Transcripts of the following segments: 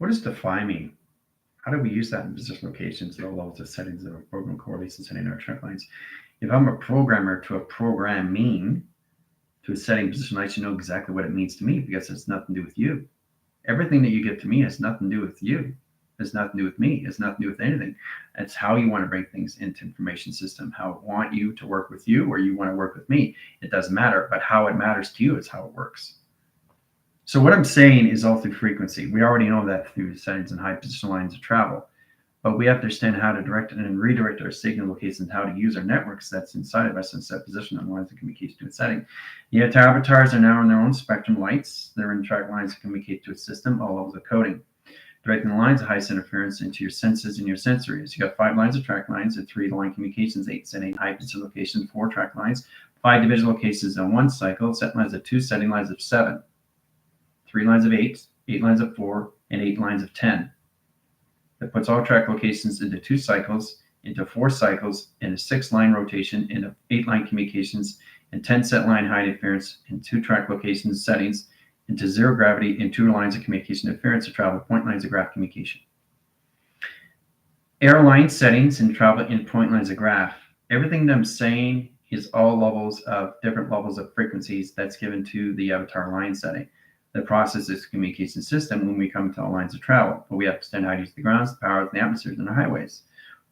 What does define mean? How do we use that in position locations at all levels of settings of a program correlations setting our track lines? If I'm a programmer to a programming to a setting position, I should know exactly what it means to me because it's nothing to do with you. Everything that you give to me has nothing to do with you. It's nothing to do with me. It's nothing to do with anything. It's how you want to bring things into information system, how I want you to work with you or you want to work with me. It doesn't matter, but how it matters to you is how it works. So what I'm saying is all through frequency. We already know that through settings and high position lines of travel, but we have to understand how to direct and redirect our signal locations, how to use our networks that's inside of us and set position on lines of communication to a setting. Yet our avatars are now in their own spectrum lights. They're in track lines that communicate to a system, all levels of coding. Directing the lines of highest interference into your senses and your sensories. You got 5 lines of track lines and 3 line communications, 8 setting high position locations, 4 track lines, 5 division locations on 1 cycle, set lines of 2, setting lines of 7, 3 lines of 8, 8 lines of 4, and 8 lines of 10. That puts all track locations into 2 cycles, into 4 cycles, in a 6 line rotation, into 8 line communications, and 10 set line high interference, in 2 track locations settings, into 0 gravity, and 2 lines of communication interference to travel point lines of graph communication. Airline settings and travel in point lines of graph. Everything that I'm saying is all levels of different levels of frequencies that's given to the avatar line setting. The process is communication system when we come to all lines of travel, but we have to understand how to use the grounds, the powers, the atmospheres, and the highways.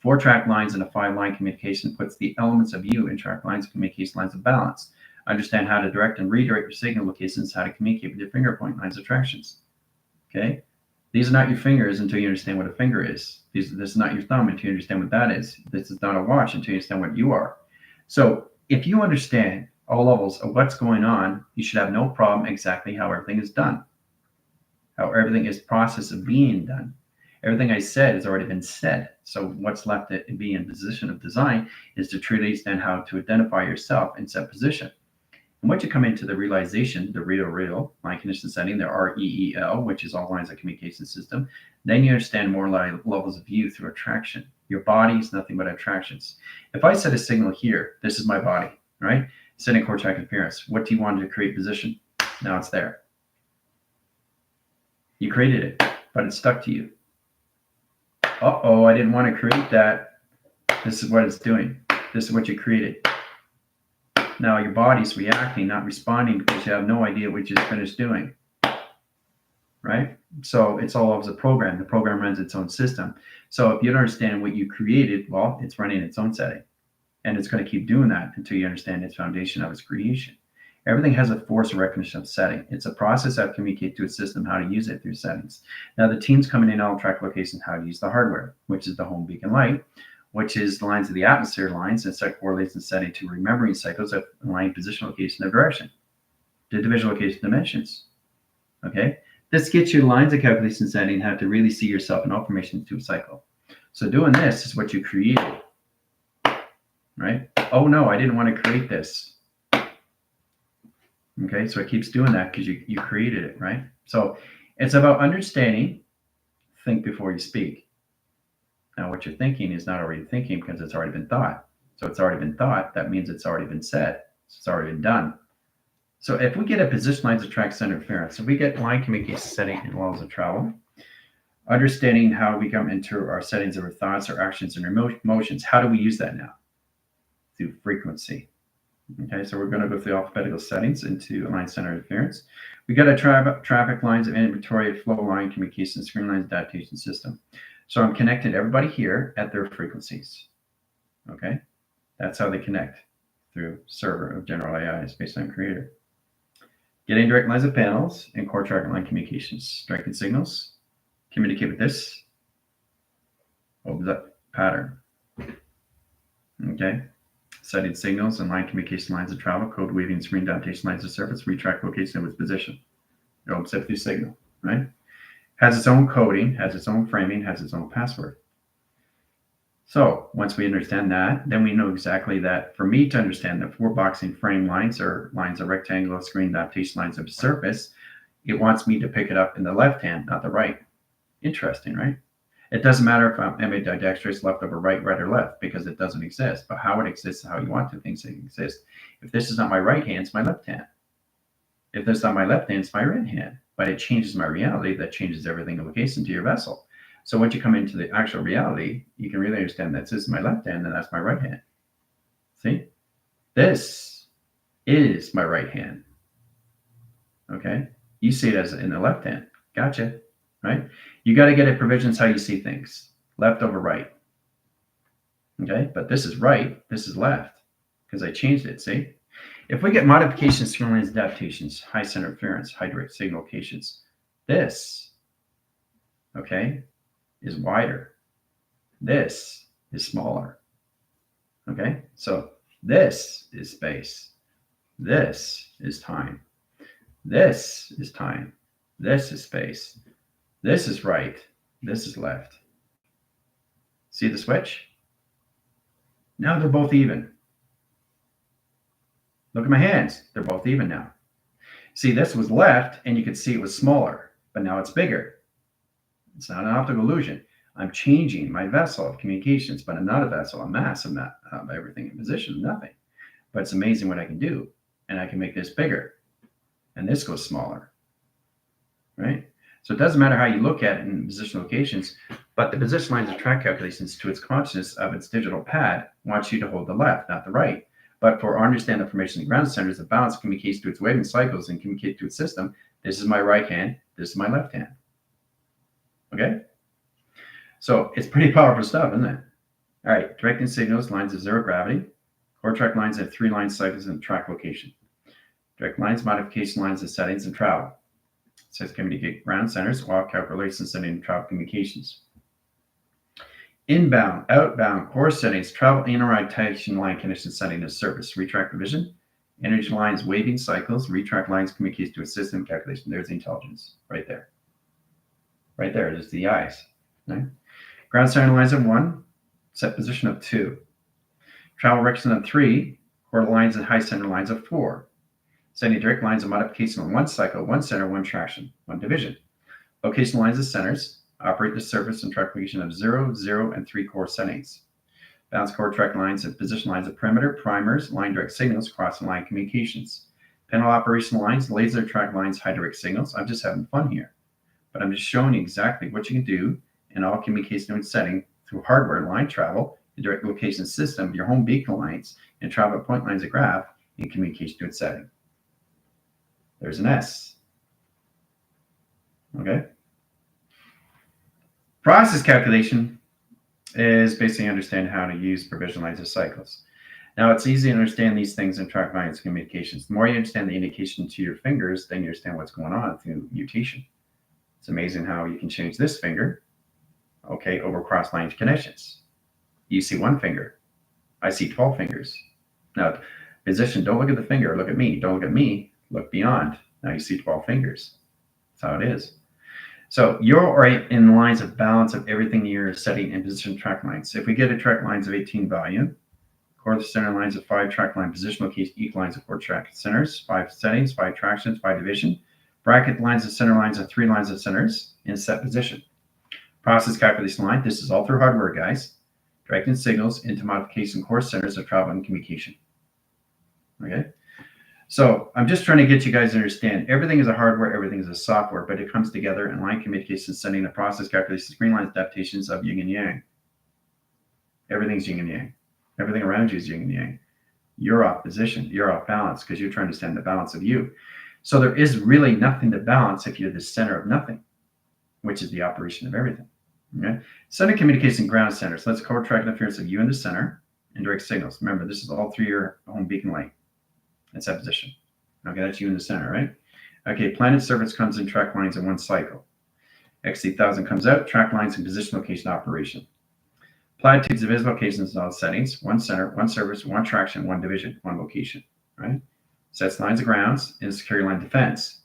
4 track lines and a 5 line communication puts the elements of you in track lines, communication lines of balance. Understand how to direct and redirect your signal locations, how to communicate with your finger point lines of attractions. Okay? These are not your fingers until you understand what a finger is. This is not your thumb until you understand what that is. This is not a watch until you understand what you are. So if you understand all levels of what's going on, you should have no problem exactly how everything is done, how everything is process of being done. Everything I said has already been said. So what's left to be in position of design is to truly understand how to identify yourself and set position. And once you come into the realization, the real line condition setting, the REEL, which is all lines of communication system, then you understand more levels of you through attraction. Your body is nothing but attractions. If I set a signal here, this is my body, right? Setting core track interference. What do you want to create position? Now it's there. You created it, but it's stuck to you. Uh-oh, I didn't want to create that. This is what it's doing. This is what you created. Now your body's reacting, not responding because you have no idea what you just finished doing, right? So it's all of the program. The program runs its own system. So if you don't understand what you created, well, it's running its own setting. And it's going to keep doing that until you understand its foundation of its creation. Everything has a force of recognition of setting. It's a process that communicates to a system how to use it through settings. Now the team's coming in all track locations how to use the hardware, which is the home beacon light, which is the lines of the atmosphere lines and set correlates and setting to remembering cycles of line position, location, and direction. The division location dimensions. Okay? This gets you lines of calculation setting, how to really see yourself in all formations to a cycle. So doing this is what you created. Right? Oh no, I didn't want to create this. Okay, so it keeps doing that because you created it, right? So it's about understanding, think before you speak. Now what you're thinking is not already thinking because it's already been thought. So it's already been thought, that means it's already been said. It's already been done. So if we get a position lines of track center interference, if we get line communication setting in levels of travel, understanding how we come into our settings of our thoughts, our actions, and our emotions, how do we use that now? Through frequency. Okay, so we're going to go through the alphabetical settings into line center interference. We got a traffic lines of inventory, flow line communication, screen lines adaptation system. So I'm connecting everybody here at their frequencies. Okay, that's how they connect through server of general AI, SPACETIMECREATOR. Getting direct lines of panels and core track line communications, striking signals, communicate with this. What was that pattern? Okay. Setting signals and line communication lines of travel, code weaving, screen adaptation lines of surface, retract location of its position. It opens up the signal, right? Has its own coding, has its own framing, has its own password. So once we understand that, then we know exactly that for me to understand that 4 boxing frame lines or lines of rectangular screen adaptation lines of surface, it wants me to pick it up in the left hand, not the right. Interesting, right? It doesn't matter if I'm ambidextrous, left over right, right or left, because it doesn't exist. But how it exists, how you want to things to exist. If this is not my right hand, it's my left hand. If this is not my left hand, it's my right hand. but it changes my reality. That changes everything in location to your vessel. So once you come into the actual reality, you can really understand that this is my left hand and that's my right hand. See? This is my right hand. Okay? You see it as in the left hand. Gotcha. Right? You got to get it provisions how you see things. Left over right. Okay? But this is right. This is left. Because I changed it. See? If we get modifications, streamlines, adaptations, high center interference, high direct signal locations, this, okay, is wider. This is smaller. Okay? So this is space. This is time. This is time. This is space. This is right. This is left. See the switch? Now they're both even. Look at my hands. They're both even now. See, this was left, and you could see it was smaller, but now it's bigger. It's not an optical illusion. I'm changing my vessel of communications, but I'm not a vessel, a mass. I'm not everything in position, nothing. But it's amazing what I can do. And I can make this bigger. And this goes smaller. Right? So it doesn't matter how you look at it in position locations, but the position lines of track calculations to its consciousness of its digital pad wants you to hold the left, not the right. But for understand the formation of the ground centers, the balance communicates to its waving cycles and communicate to its system. This is my right hand. This is my left hand. Okay? So it's pretty powerful stuff, isn't it? All right. Directing signals, lines of zero gravity. Core track lines have 3 line cycles and track location. Direct lines, modification lines, and settings and travel. It says communicate ground centers, while calculations, setting, and travel communications. Inbound, outbound, core settings, travel interrotation line condition setting of service, retract provision, energy lines, waving cycles, retract lines communicates to a system calculation. There's the intelligence right there. Right there, there's the eyes. Right? Ground center lines of 1, set position of 2. Travel direction of 3, core lines and high center lines of 4. Setting direct lines of modification on 1 cycle, 1 center, 1 traction, 1 division. Location lines of centers. Operate the surface and track location of 0, 0, and 3 core settings. Balance core track lines and position lines of perimeter, primers, line direct signals, cross and line communications. Panel operation lines, laser track lines, high direct signals. I'm just having fun here, but I'm just showing you exactly what you can do in all communication node setting through hardware, line travel, the direct location system, your home beacon lines, and travel point lines of graph in communication node setting. There's an S. Okay. Process calculation is basically understanding how to use provision lines of cycles. Now, it's easy to understand these things in track lines communications. The more you understand the indication to your fingers, then you understand what's going on through mutation. It's amazing how you can change this finger, okay, over cross line connections. You see 1 finger. I see 12 fingers. Now, position, don't look at the finger, look at me. Don't look at me, look beyond. Now you see 12 fingers. That's how it is. So you're right in the lines of balance of everything you're setting in position track lines. If we get a track lines of 18 volume, core center lines of 5 track line position location, equal lines of 4 track centers, 5 settings, 5 tractions, 5 division, bracket lines of center lines of 3 lines of centers in set position. Process calculation line, this is all through hardware, guys. Directing signals into modification core centers of travel and communication. Okay. So I'm just trying to get you guys to understand everything is a hardware, everything is a software, but it comes together in line communication, setting the process calculation, screen lines, adaptations of yin and yang. Everything's yin and yang. Everything around you is yin and yang. You're off position. You're off balance because you're trying to understand the balance of you. So there is really nothing to balance if you're the center of nothing, which is the operation of everything. Okay? Center communication ground centers. Let's core track interference of you in the center and direct signals. Remember, this is all through your home beacon light. That's that position. Okay, that's you in the center, right? Okay, planet surface comes in track lines in 1 cycle. X8000 comes out, track lines and position location operation. Platitudes of its locations and all settings, 1 center, 1 surface, 1 traction, 1 division, 1 location, right? Sets lines of grounds in security line defense.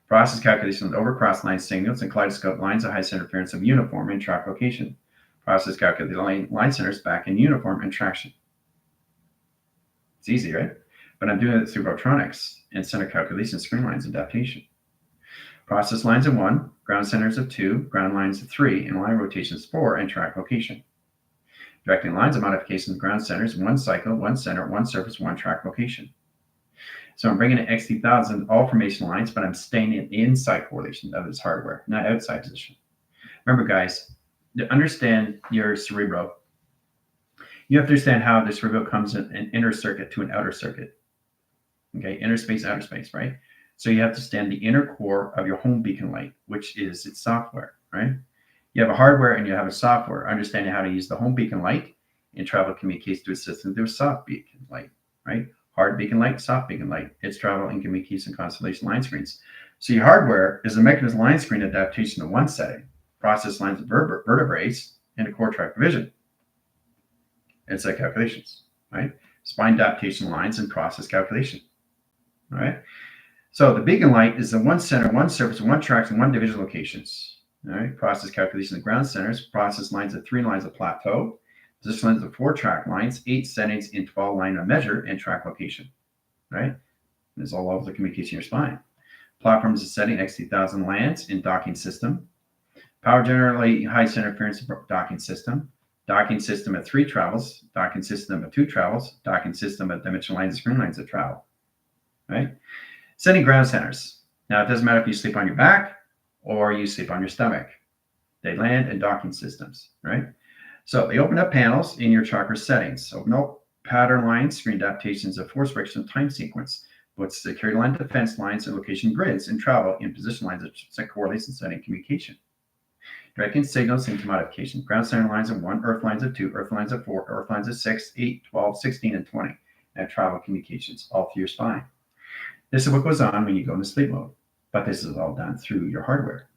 Process calculation of overcross line signals and kaleidoscope lines of high center interference of uniform and track location. Process calculation line centers back in uniform and traction. It's easy, right? But I'm doing it through Votronics and center calculation, screen lines, adaptation. Process lines of 1, ground centers of 2, ground lines of 3, and line rotations 4, and track location. Directing lines of modifications, ground centers, 1 cycle, 1 center, 1 surface, 1 track location. So I'm bringing in XT1000 all formation lines, but I'm staying in inside correlation of this hardware, not outside position. Remember, guys, to understand your cerebro, you have to understand how the cerebro comes in an inner circuit to an outer circuit. Okay, inner space, outer space, right? So you have to understand the inner core of your home beacon light, which is its software, right? You have a hardware and you have a software. Understanding how to use the home beacon light and travel communicates to a system through a soft beacon light, right? Hard beacon light, soft beacon light. It's travel and communication constellation line screens. So your hardware is a mechanism line screen adaptation to one setting, process lines of vertebrates, and a core track vision. It's like calculations, right? Spine adaptation lines and process calculation. All right. So the beacon light is the one center, one surface, one tracks, and one division locations. All right. Process calculation of ground centers, process lines of 3 lines of plateau, position lines of 4 track lines, 8 settings in 12 line of measure, and track location. Right. There's all over the communication of your spine. Platforms is setting XT1000 lands in docking system. Power generally high center interference docking system. Docking system at 3 travels. Docking system at 2 travels. Docking system at dimensional lines and screen lines that travel. Right? Setting ground centers. Now, it doesn't matter if you sleep on your back or you sleep on your stomach. They land in docking systems, right? So they open up panels in your chakra settings. Open up pattern lines, screen adaptations of force friction time sequence, with security line defense lines and location grids and travel in position lines that set correlates and setting communication. Directing signals into modification. Ground center lines of 1, earth lines of 2, earth lines of 4, earth lines of 6, 8, 12, 16, and 20. And travel communications all through your spine. This is what goes on when you go into sleep mode, but this is all done through your hardware.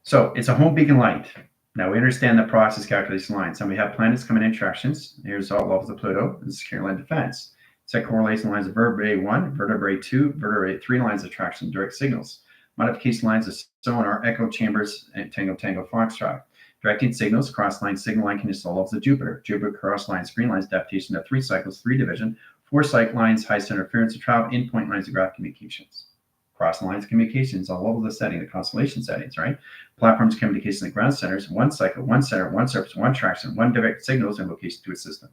So it's a home beacon light. Now we understand the process calculation lines. And we have planets coming in attractions. Here's all levels of Pluto and security line defense. Set correlation lines of vertebrae 1, vertebrae 2, vertebrae 3 lines of attraction, direct signals. Modification lines of sonar, echo chambers, and tango foxtrot. Directing signals, cross line, signal line conditions, all levels of Jupiter. Jupiter cross line, screen lines, adaptation of 3 cycles, 3 division, 4 sight lines, high center interference of travel, endpoint lines of graph communications. Cross lines communications, all over the setting, the constellation settings, right? Platforms communication and ground centers, 1 cycle, 1 center, 1 surface, 1 traction, 1 direct signals, and location to a system.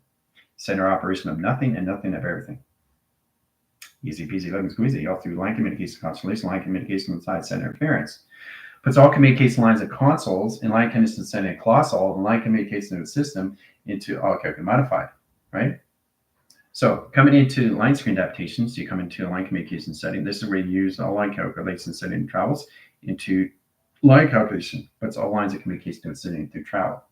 Center operation of nothing and nothing of everything. Easy peasy, lemon squeezy, all through line communication, constellation, line communication with side center interference. Puts all communication lines of consoles and line communication sending colossal and line communication of the system into all calculated modified, right? So coming into line screen adaptations, you come into a line communication setting. This is where you use all line calculation setting travels into line calculation, but it's all lines of communication to setting through travel.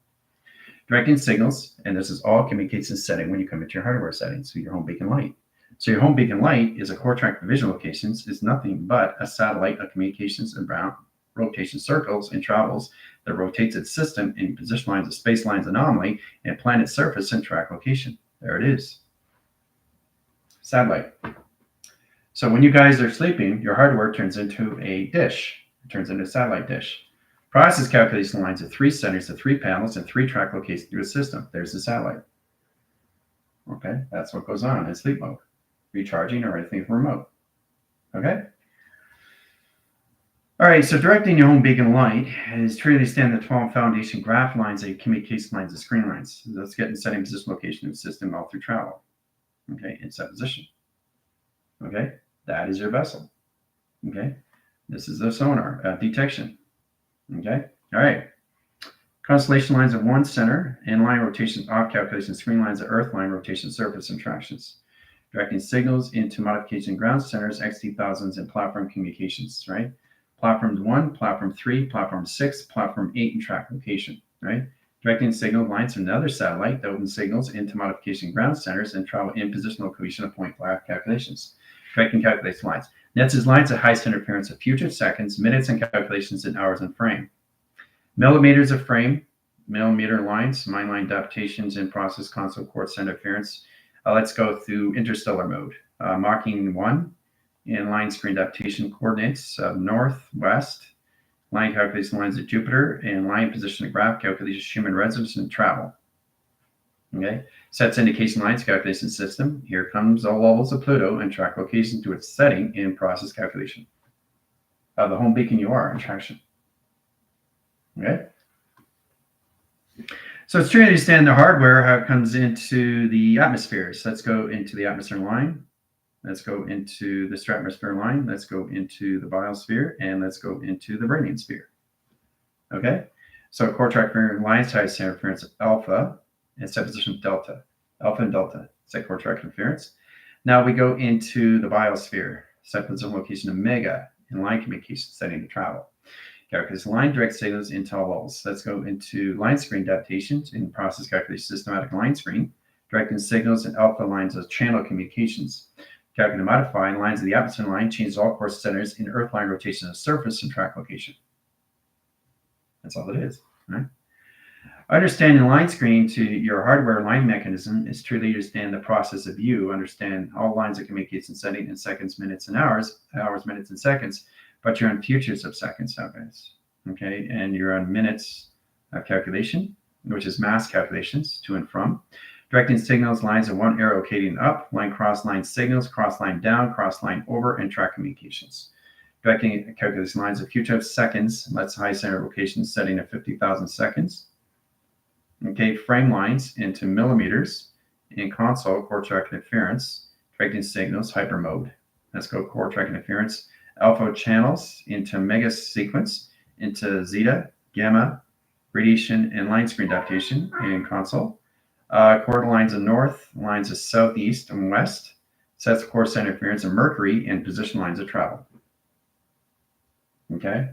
Directing signals, and this is all communication setting when you come into your hardware settings, so your home beacon light. So your home beacon light is a core track division locations, is nothing but a satellite of communications and rotation circles and travels that rotates its system in position lines of space lines anomaly and planet surface and track location. There it is. Satellite. So when you guys are sleeping, your hardware turns into a dish. It turns into a satellite dish. Process calculation lines of 3 centers of 3 panels and 3 track locations through a system. There's the satellite. Okay, that's what goes on in sleep mode. Recharging or anything from remote. Okay? All right, so directing your home beacon light is to understand the 12 foundation graph lines and communication lines and screen lines. Let's get in setting position location of the system all through travel. Okay, in set position. Okay, that is your vessel. Okay, this is the sonar detection. Okay, all right. Constellation lines of 1 center and line rotations off calculation, screen lines of earth line rotation surface interactions. Directing signals into modification ground centers, XT1000s, and platform communications, right? Platform 1, platform 3, platform 6, platform 8, and track location, right? Directing signal lines from another satellite that opens signals into modification ground centers and travel in positional cohesion of point graph calculations. Directing calculation lines. Nets is lines of high center interference of future seconds, minutes, and calculations in hours and frame. Millimeters of frame, millimeter lines, mind line adaptations in process console court center interference. Let's go through interstellar mode. Marking 1 in line screen adaptation coordinates north, west, line calculation lines of Jupiter, and line position of graph calculations, human residence, and travel. Okay, sets indication lines calculation system. Here comes all levels of Pluto and track location to its setting in process calculation. The home beacon you are in traction. Okay. So it's trying to understand the hardware, how it comes into the atmospheres. Let's go into the atmosphere line. Let's go into the stratosphere line. Let's go into the biosphere, and let's go into the Brownian sphere. Okay, so core track lines tied center interference alpha and set position delta, alpha and delta, set core track interference. Now we go into the biosphere, set position location omega, and line communication setting to travel. Calculate line direct signals into all levels. Let's go into line screen adaptations in process calculate systematic line screen, directing signals and alpha lines as channel communications. Calculate modifying lines of the opposite line changes all course centers in earth line rotation of surface and track location. That's all it is, right? Understanding line screen to your hardware line mechanism is truly understand the process of you understand all lines of communication setting in seconds, minutes, and hours, minutes, and seconds, but you're on futures of seconds nowadays, okay? And you're on minutes of calculation, which is mass calculations to and from. Directing signals, lines of one arrow rotating up, line cross line signals, cross line down, cross line over, and track communications. Directing calculation lines of future of seconds, let's high center location setting of 50,000 seconds. Okay, frame lines into millimeters in console, core track interference, directing signals, hyper mode. Let's go core track interference, alpha channels into mega sequence, into zeta, gamma, radiation, and line screen adaptation in console. Core lines of north, lines of southeast and west, sets core center interference of Mercury, and position lines of travel. Okay?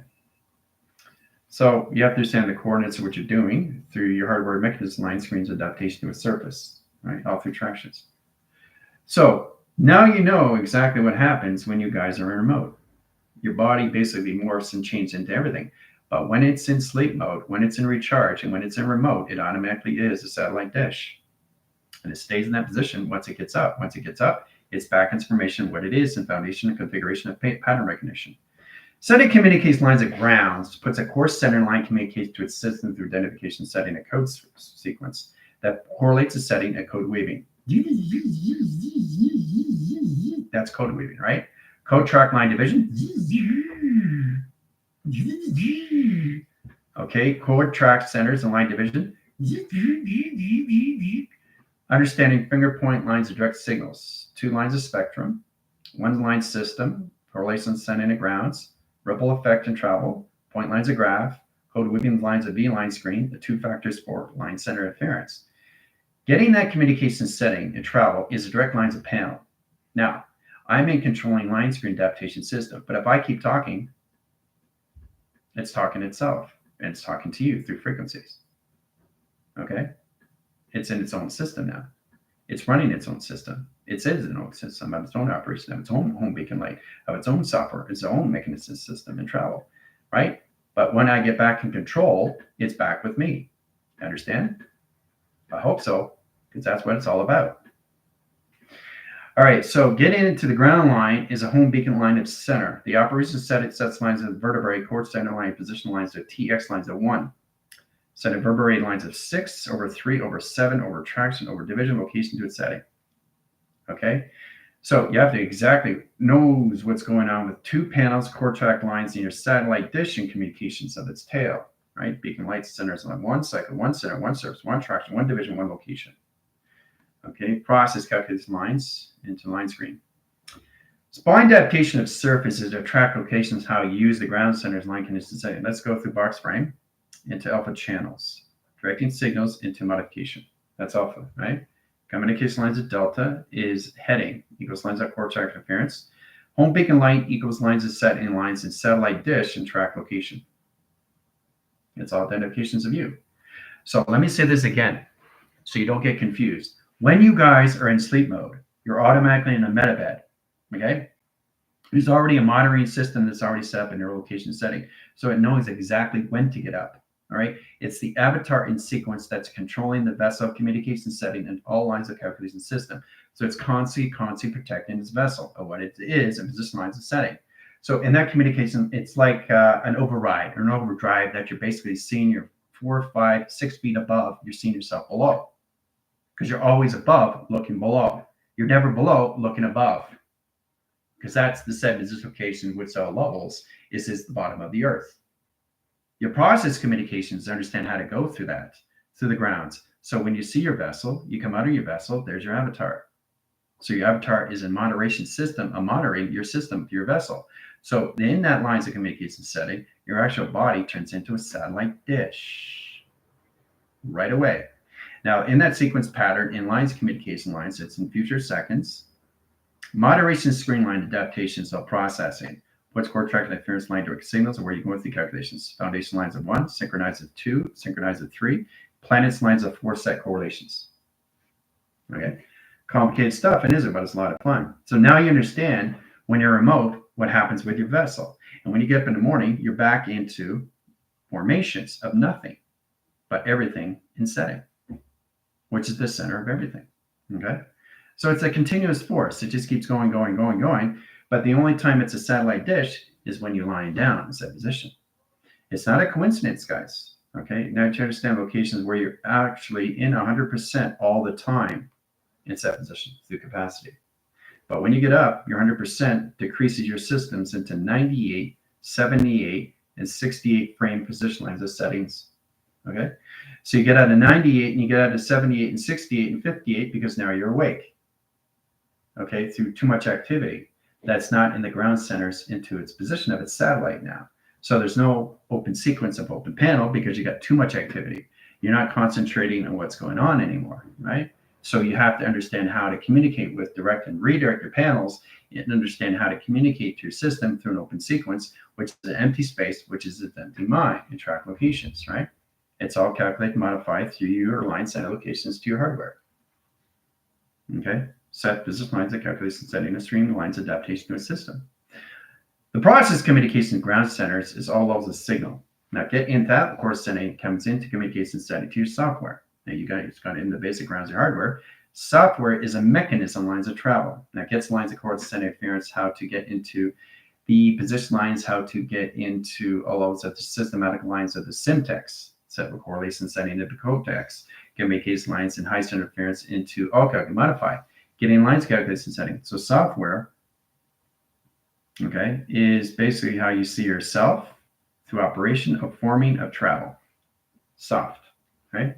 So you have to understand the coordinates of what you're doing through your hardware mechanism, line screens, adaptation to a surface, right? All through tractions. So now you know exactly what happens when you guys are in remote. Your body basically morphs and changes into everything. But when it's in sleep mode, when it's in recharge, and when it's in remote, it automatically is a satellite dish. And it stays in that position once it gets up. Once it gets up, it's back information of what it is and foundation and configuration of pattern recognition. Setting communicates lines of grounds, puts a course center line communicates to its system through identification setting a code sequence that correlates a setting at code weaving. That's code weaving, right? Code track line division. Okay, code track centers and line division. Understanding finger point lines of direct signals. 2 lines of spectrum, 1 line system, correlation setting at grounds, ripple effect and travel, point lines of graph, code weaving lines of V-line screen, the 2 factors for line center interference. Getting that communication setting and travel is a direct lines of panel. Now, I'm in controlling line screen adaptation system, but if I keep talking, it's talking itself, and it's talking to you through frequencies. Okay? It's in its own system now. It's running its own system. It is its own system of its own operation, of its own home beacon light, of its own software, its own mechanism system and travel, right? But when I get back in control, it's back with me. Understand? I hope so, because that's what it's all about. All right, so getting into the ground line is a home beacon line of center. The operation set it sets lines of vertebrae, core center line, position lines of TX lines of 1. Set of vertebrae lines of 6 over 3 over 7 over traction over division location to its setting. Okay, so you have to exactly knows what's going on with 2 panels, core track lines in your satellite dish and communications of its tail, right? Beacon light centers on 1 cycle, 1 center, 1 surface, 1 traction, 1 division, 1 location. Okay, process calculates lines into line screen. Spline adaptation of surfaces to track locations, how you use the ground center's line condition setting. Let's go through box frame into alpha channels, directing signals into modification. That's alpha, right? Communication lines of delta is heading equals lines of core track interference. Home beacon light equals lines of setting lines in satellite dish and track location. It's all identifications of you. So let me say this again so you don't get confused. When you guys are in sleep mode, you're automatically in a metabed, okay? There's already a monitoring system that's already set up in your location setting, so it knows exactly when to get up, all right? It's the avatar in sequence that's controlling the vessel communication setting and all lines of calculation system. So it's constantly protecting its vessel of what it is and position lines of setting. So in that communication, it's like an override or an overdrive that you're basically seeing your 4, 5, 6 feet above, you're seeing yourself below. Because you're always above looking below. You're never below looking above. Because that's the set location with cell levels is the bottom of the earth. Your process communications understand how to go through that, through the grounds. So when you see your vessel, you come out of your vessel, there's your avatar. So your avatar is a moderation system, a moderating your system, your vessel. So in that lines of communication setting, your actual body turns into a satellite dish right away. Now, in that sequence pattern, in lines, communication lines, it's in future seconds. Moderation screen line adaptation, cell processing. What's core track and interference line direct signals, and where you go with the calculations. Foundation lines of 1, synchronized of 2, synchronized of 3. Planets lines of 4 set correlations. Okay, complicated stuff, it isn't, but it's a lot of fun. So now you understand when you're remote what happens with your vessel. And when you get up in the morning, you're back into formations of nothing, but everything in setting, which is the center of everything. Okay, so it's a continuous force. It just keeps going, going, going, going. But the only time it's a satellite dish is when you're lying down in set position. It's not a coincidence, guys. Okay, now to understand locations where you're actually in 100% all the time in set position through capacity. But when you get up, your 100% decreases your systems into 98, 78, and 68 frame position lines of settings. Okay, so you get out of 98 and you get out of 78 and 68 and 58 because now you're awake. Okay, through too much activity that's not in the ground centers into its position of its satellite now. So there's no open sequence of open panel because you got too much activity. You're not concentrating on what's going on anymore, right? So you have to understand how to communicate with direct and redirect your panels and understand how to communicate to your system through an open sequence, which is an empty space, which is an empty mind, and track locations, right? It's all calculated and modified through your line set locations to your hardware. Okay, set business lines of calculation setting a stream lines adaptation to a system. The process communication ground centers is all levels of signal. Now get into that, of course, setting comes into communication setting to your software. Now you got in the basic grounds of your hardware. Software is a mechanism lines of travel. Now it gets lines of coordinate setting interference, how to get into the position lines, how to get into all levels of the systematic lines of the syntax, set of correlation setting of the codex, communication lines and high center interference into all calculate modify, getting lines calculation setting. So software, okay, is basically how you see yourself through operation of forming of travel. Soft, right?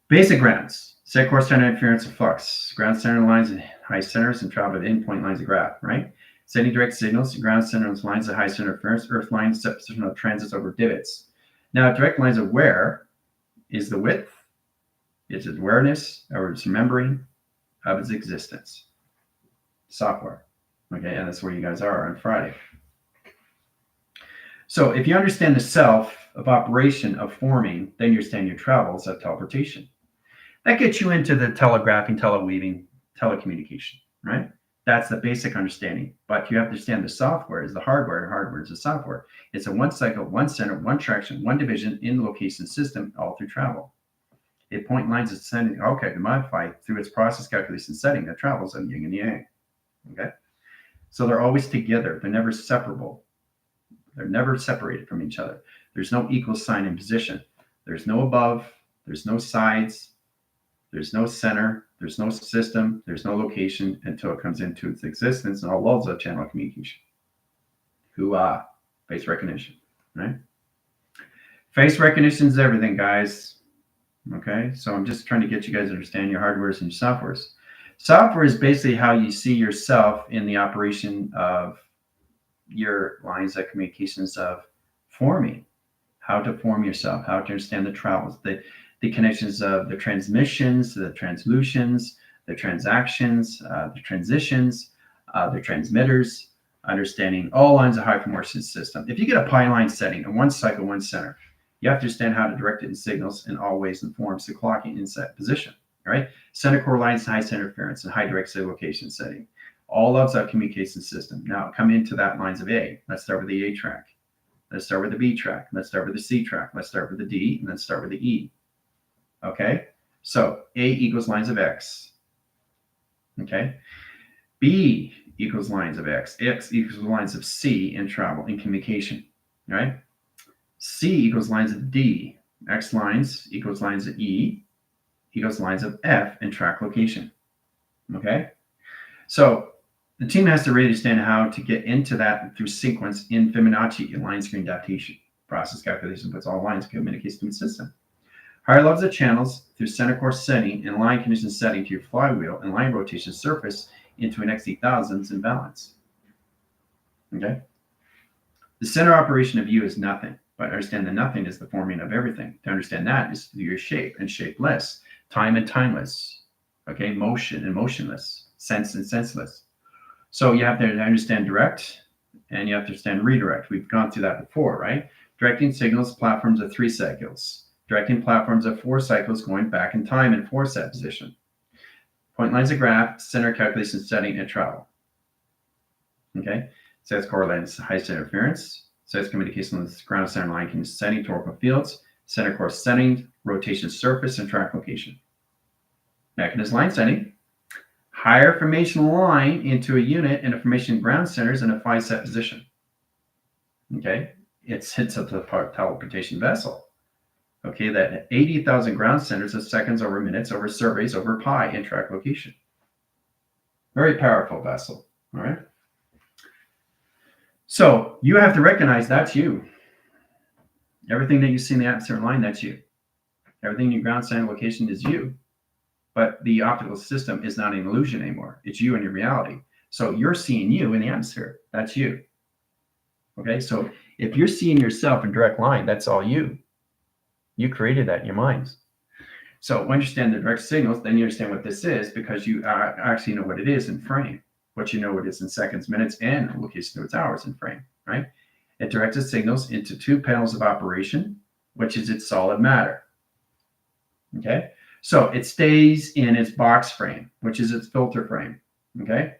Basic grounds, set core center interference of flux, ground center lines and high centers and travel to endpoint lines of graph, right? Setting direct signals, ground center lines of high center interference, earth lines, set position of transits over divots. Now, direct lines of where is the width, is its awareness, or its remembering of its existence. Software. Okay, and that's where you guys are on Friday. So if you understand the self of operation of forming, then you understand your travels of teleportation. That gets you into the telegraphing, teleweaving, telecommunication, right? That's the basic understanding. But you have to understand the software is the hardware, and hardware is the software. It's a one cycle, one center, one traction, one division in location system all through travel. It point lines is sending, okay, to modify through its process calculation setting that travels of yin and yang. Okay. So they're always together. They're never separable. They're never separated from each other. There's no equal sign in position. There's no above. There's no sides. There's no center. There's no system. There's no location until it comes into its existence and all levels of channel communication. Hoo-ah. Face recognition, right? Face recognition is everything, guys. Okay, so I'm just trying to get you guys to understand your hardwares and your softwares. Software is basically how you see yourself in the operation of your lines of communications of forming, how to form yourself, how to understand the travels, the connections of the transmissions, the translutions, the transactions, the transitions, the transmitters, understanding all lines of high formation system. If you get a pi line setting in one cycle, one center, you have to understand how to direct it in signals in all ways and forms to clocking in set position, right? Center core lines, high center interference, and high direct set location setting. All of that communication system. Now come into that lines of A. Let's start with the A track. Let's start with the B track. Let's start with the C track. Let's start with the D, and let's start with the E. Okay? So A equals lines of X. Okay? B equals lines of X. X equals lines of C in travel, in communication, right? C equals lines of D. X lines equals lines of E equals lines of F in track location. Okay? So the team has to really understand how to get into that through sequence in Fibonacci in line screen adaptation. Process calculation puts all lines communicates to the system. Higher levels of channels through center core setting and line condition setting to your flywheel and line rotation surface into an XT1000s in balance. Okay? The center operation of you is nothing, but understand that nothing is the forming of everything. To understand that is through your shape and shapeless, time and timeless, okay, motion and motionless, sense and senseless. So you have to understand direct and you have to understand redirect. We've gone through that before, right? Directing signals, platforms of 3 cycles. Directing platforms of 4 cycles going back in time in 4 set position. Point lines of graph, center calculation setting, and travel. Okay? Sets core lens, high center interference. Sets communication lens, ground center line condition setting, torque fields, center core setting, rotation surface, and track location. Mechanism line setting. Higher formation line into a unit and a formation ground centers in a 5 set position. Okay? It sits at the teleportation vessel. Okay, that 80,000 ground centers of seconds over minutes over surveys over pi in track location. Very powerful vessel. All right. So you have to recognize that's you. Everything that you see in the atmosphere line, that's you. Everything in your ground center location is you. But the optical system is not an illusion anymore. It's you and your reality. So you're seeing you in the atmosphere. That's you. Okay, so if you're seeing yourself in direct line, that's all you. You created that in your minds. So understand the direct signals, then you understand what this is because you actually know what it is in frame. What you know what it is in seconds, minutes, and location to its hours in frame, right? It directs its signals into 2 panels of operation, which is its solid matter. Okay, so it stays in its box frame, which is its filter frame. Okay,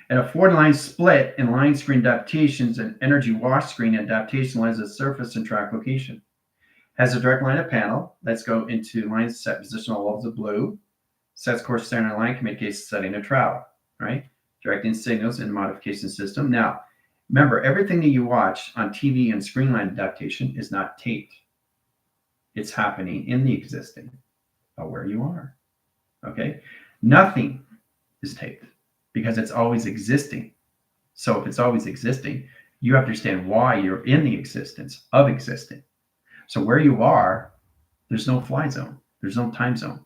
and a 4-line split in line screen adaptations and energy wash screen adaptation lines of surface and track location. Has a direct line of panel. Let's go into line set positional levels of blue. Sets course center line communication setting a travel, right? Directing signals in modification system. Now, remember, everything that you watch on TV and screen line adaptation is not taped. It's happening in the existing of where you are. Okay? Nothing is taped because it's always existing. So if it's always existing, you have to understand why you're in the existence of existing. So where you are, there's no fly zone. There's no time zone.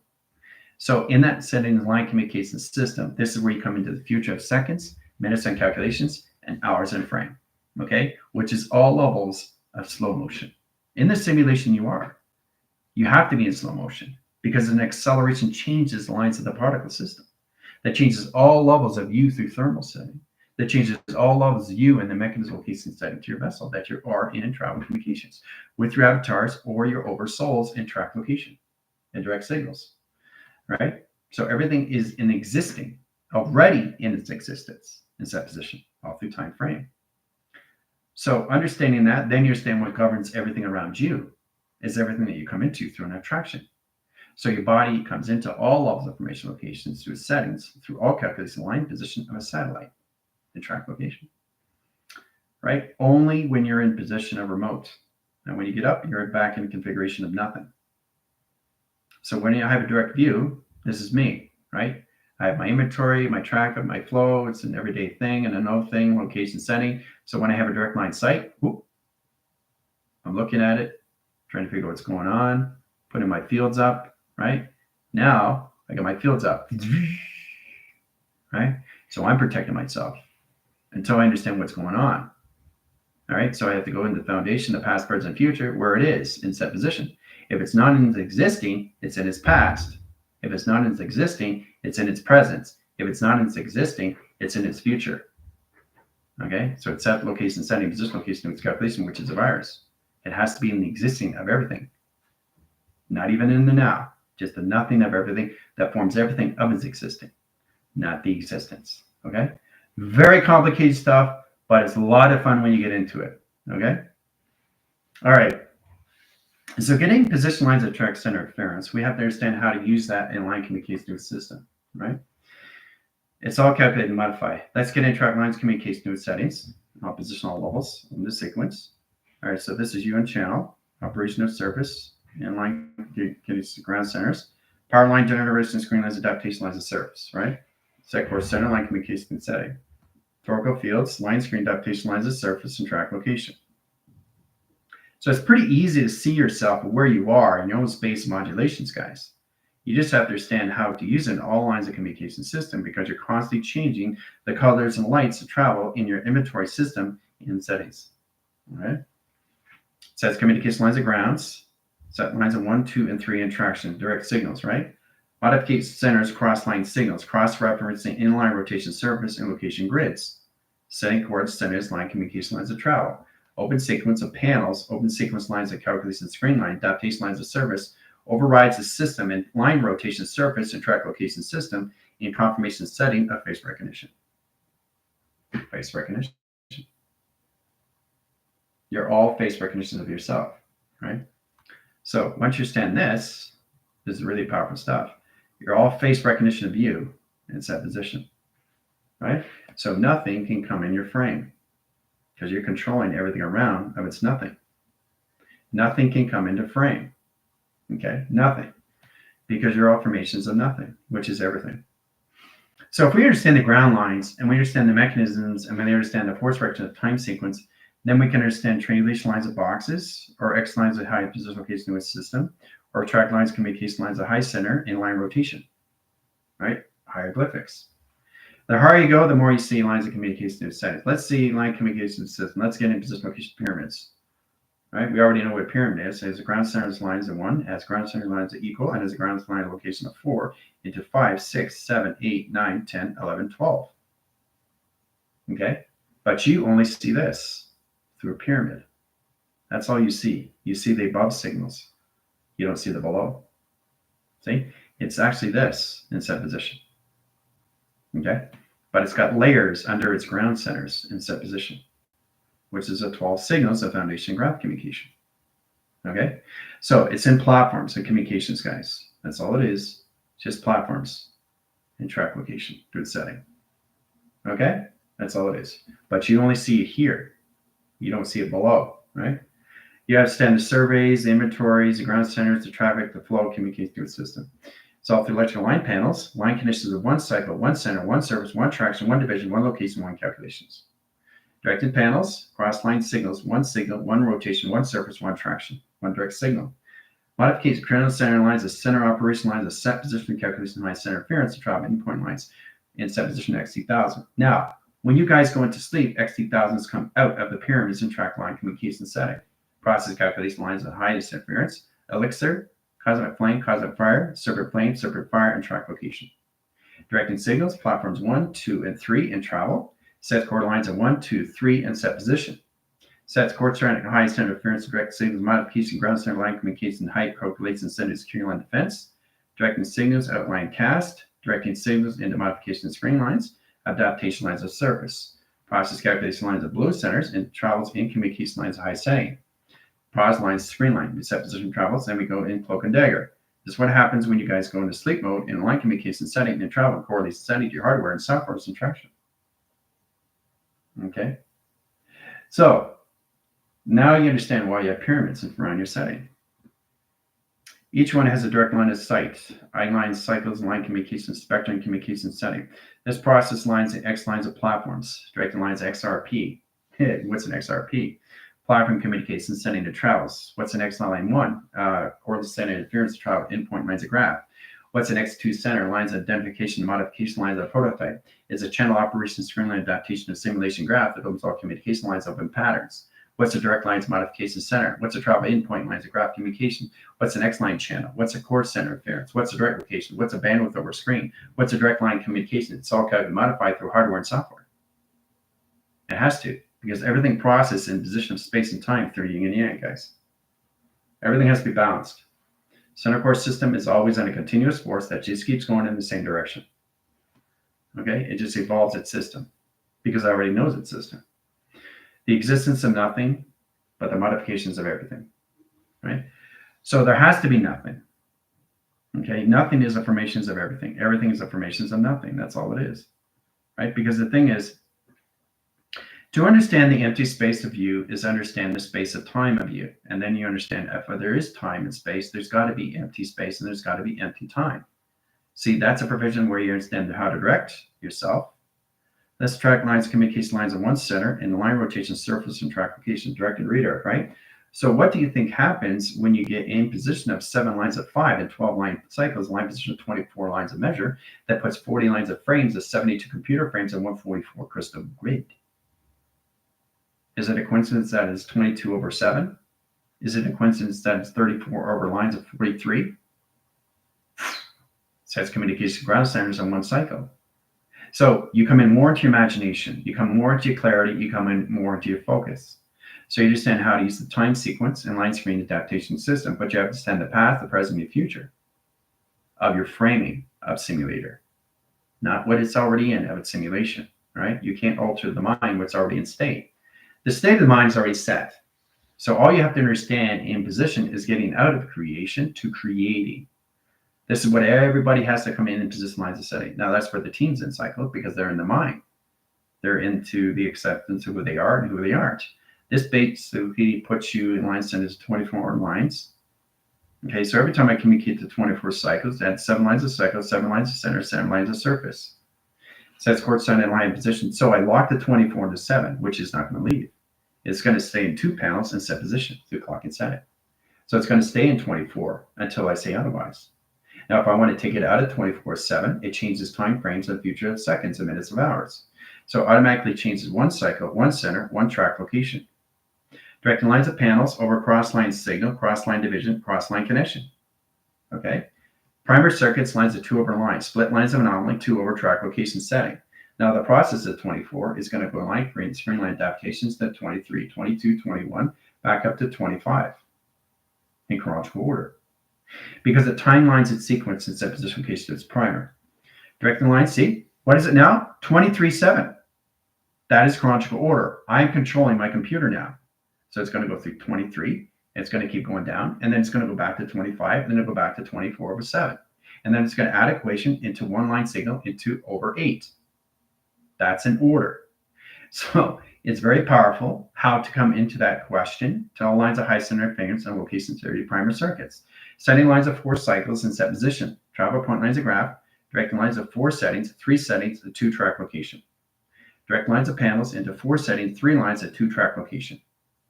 So in that setting, line communication system, this is where you come into the future of seconds, minutes and calculations, and hours in frame. Okay? Which is all levels of slow motion. In the simulation you are, you have to be in slow motion because an acceleration changes the lines of the particle system. That changes all levels of you through thermal setting. That changes all levels of you and the mechanism location setting to your vessel that you are in travel communications with your avatars or your over souls in track location and direct signals, right? So everything is in existing, already in its existence in set position, all through time frame. So understanding that, then you understand what governs everything around you is everything that you come into through an attraction. So your body comes into all levels of formation locations through settings, through all calculation line position of a satellite in track location, right? Only when you're in position of remote. And when you get up, you're back in a configuration of nothing. So when I have a direct view, this is me, right? I have my inventory, my traffic, my flow. It's an everyday thing and a no thing, location setting. So when I have a direct line sight, whoop, I'm looking at it, trying to figure out what's going on, putting my fields up, right? Now I got my fields up, right? So I'm protecting myself until I understand what's going on. All right, so I have to go into the foundation, the past, present, and future, where it is in set position. If it's not in its existing, it's in its past. If it's not in its existing, it's in its present. If it's not in its existing, it's in its future. Okay, so it's set location, setting, position, location, its calculation, which is a virus. It has to be in the existing of everything, not even in the now, just the nothing of everything that forms everything of its existing, not the existence. Okay, very complicated stuff, but it's a lot of fun when you get into it. Okay, all right. So getting position lines of track center interference, we have to understand how to use that in line communication to a system, right? It's all calculated and modified. Let's get in track lines communication to its settings, all positional levels in this sequence. All right, so this is UN channel, operation of surface, and line ground centers, power line generation, screen lines, adaptation lines of surface, right? Set course center, line communication and setting. Torque fields, line screen adaptation lines of surface and track location. So it's pretty easy to see yourself where you are in your own space modulations, guys. You just have to understand how to use it in all lines of communication system because you're constantly changing the colors and lights to travel in your inventory system in settings. All right. Sets communication lines of grounds, set lines of 1, 2, and 3 interaction, direct signals, right? Modification centers, cross-line signals, cross-referencing inline rotation surface and location grids. Setting coordinate centers, line communication lines of travel. Open sequence of panels, open sequence lines of calculation screen line, adaptation lines of service, overrides the system and line rotation surface and track location system in confirmation setting of face recognition. Face recognition. You're all face recognition of yourself, right? So once you understand this is really powerful stuff. You're all face recognition of you in that position, right? So nothing can come in your frame because you're controlling everything around of its nothing. Nothing can come into frame, okay? Nothing, because you're all formations of nothing, which is everything. So if we understand the ground lines and we understand the mechanisms and we understand the force direction of time sequence, then we can understand triangulation lines of boxes or X lines of high position location in a system, or track lines, communication lines of high center in line rotation, right? Hieroglyphics. The higher you go, the more you see lines of communication in settings. Let's see line communication system. Let's get into position location pyramids, right? We already know what a pyramid is. It has a ground center lines of 1, has ground center lines of equal, and has a ground line location of 4 into 5, 6, 7, 8, 9, 10, 11, 12. Okay? But you only see this through a pyramid. That's all you see. You see the above signals. You don't see the below. See? It's actually this in set position. Okay? But it's got layers under its ground centers in set position, which is a 12 signals of foundation graph communication. Okay? So it's in platforms and communications, guys. That's all it is. Just platforms and track location through the setting. Okay? That's all it is. But you only see it here. You don't see it below, right? You understand the surveys, the inventories, the ground centers, the traffic, the flow, communication through the system. It's all through electrical line panels, line conditions of one cycle, one center, one surface, one traction, one division, one location, one calculations. Directed panels, cross-line signals, one signal, one rotation, one surface, one traction, one direct signal. Modification, cranial center lines, the center operation lines, the set position calculation line, center interference, the travel endpoint lines, and set position XT1000. Now, when you guys go into sleep, XT1000s come out of the pyramids and track line communication setting. Process calculation lines of highest interference, elixir, cosmic flame, cosmic fire, serpent flame, serpent fire, and track location. Directing signals, platforms 1, 2, and 3 in travel. Sets core lines of 1, 2, 3, and set position. Sets core ceramic highest interference, direct signals, modification, ground center line communication, height, calculates, and center security line defense. Directing signals, outline cast. Directing signals into modification screen lines, adaptation lines of surface. Process calculation lines of blue centers, and travels in communication lines of high setting. Pause lines, screen line, we set position travels, then we go in cloak and dagger. This is what happens when you guys go into sleep mode in line communication setting and travel correlates setting to your hardware and software subtraction. Okay. So now you understand why you have pyramids around your setting. Each one has a direct line of sight, I lines, cycles, line communication, spectrum communication setting. This process lines and X lines of platforms, direct lines XRP. What's an XRP? Platform communication setting to travels. What's an X line 1? Coordinate center interference to travel, endpoint lines of graph. What's an X2 center? Lines of identification, modification lines of prototype. Is a channel operation screen line adaptation of simulation graph that opens all communication lines open patterns. What's a direct lines modification center? What's a travel endpoint lines of graph communication? What's an X line channel? What's a core center interference? What's a direct location? What's a bandwidth over screen? What's a direct line communication? It's all kind of modified through hardware and software. It has to, because everything processes in position of space and time through yin and yang, guys. Everything has to be balanced. Center core system is always on a continuous force that just keeps going in the same direction. Okay, it just evolves its system because it already knows its system. The existence of nothing, but the modifications of everything, right? So there has to be nothing. Okay, nothing is the formations of everything. Everything is the formations of nothing. That's all it is, right? Because the thing is, to understand the empty space of you is understand the space of time of you. And then you understand if there is time and space, there's got to be empty space and there's got to be empty time. See, that's a provision where you understand how to direct yourself. Let's track lines, communication lines on one center and the line rotation surface and track location, direct and redirect, right? So what do you think happens when you get in position of 7 lines of 5 and 12 line cycles, line position of 24 lines of measure, that puts 40 lines of frames of 72 computer frames and 144 crystal grid? Is it a coincidence that it's 22 over 7? Is it a coincidence that it's 34 over lines of 43? Sets communication ground centers in one cycle. So you come in more into your imagination, you come more into your clarity, you come in more into your focus. So you understand how to use the time sequence and line screen adaptation system, but you have to understand the past, the present, and the future of your framing of simulator, not what it's already in of its simulation, right? You can't alter the mind what's already in state. The state of the mind is already set. So all you have to understand in position is getting out of creation to creating. This is what everybody has to come in and position lines of setting. Now that's where the team's in cycle because they're in the mind. They're into the acceptance of who they are and who they aren't. This basically puts you in line centers 24 lines. Okay, so every time I communicate to 24 cycles, add 7 lines of cycle, 7 lines of center, 7 lines of surface. Sets course sign in line position. So I lock the 24 into 7, which is not going to leave. It's going to stay in 2 panels and set position through clock and setting. So it's going to stay in 24 until I say otherwise. Now, if I want to take it out of 24/7, it changes time frames and future of seconds and minutes of hours. So it automatically changes one cycle, one center, one track location. Directing lines of panels over cross-line signal, cross-line division, cross-line connection. Okay. Primer circuits, lines of 2 over line, split lines of anomaly, 2 over track location setting. Now the process of 24 is going to go line screen line adaptations to 23, 22, 21, back up to 25 in chronological order. Because it timelines its sequence and set position location to its primer. Directing line, see, what is it now? 23/7. That is chronological order. I'm controlling my computer now. So it's going to go through 23, and it's going to keep going down, and then it's going to go back to 25, and then it'll go back to 24 over 7. And then it's going to add equation into one line signal into over 8. That's an order. So it's very powerful how to come into that question to all lines of high center fingers and location theory primer circuits. Setting lines of 4 cycles and set position. Travel point lines of graph. Directing lines of 4 settings, 3 settings, a 2 track location. Direct lines of panels into 4 settings, 3 lines at 2 track location.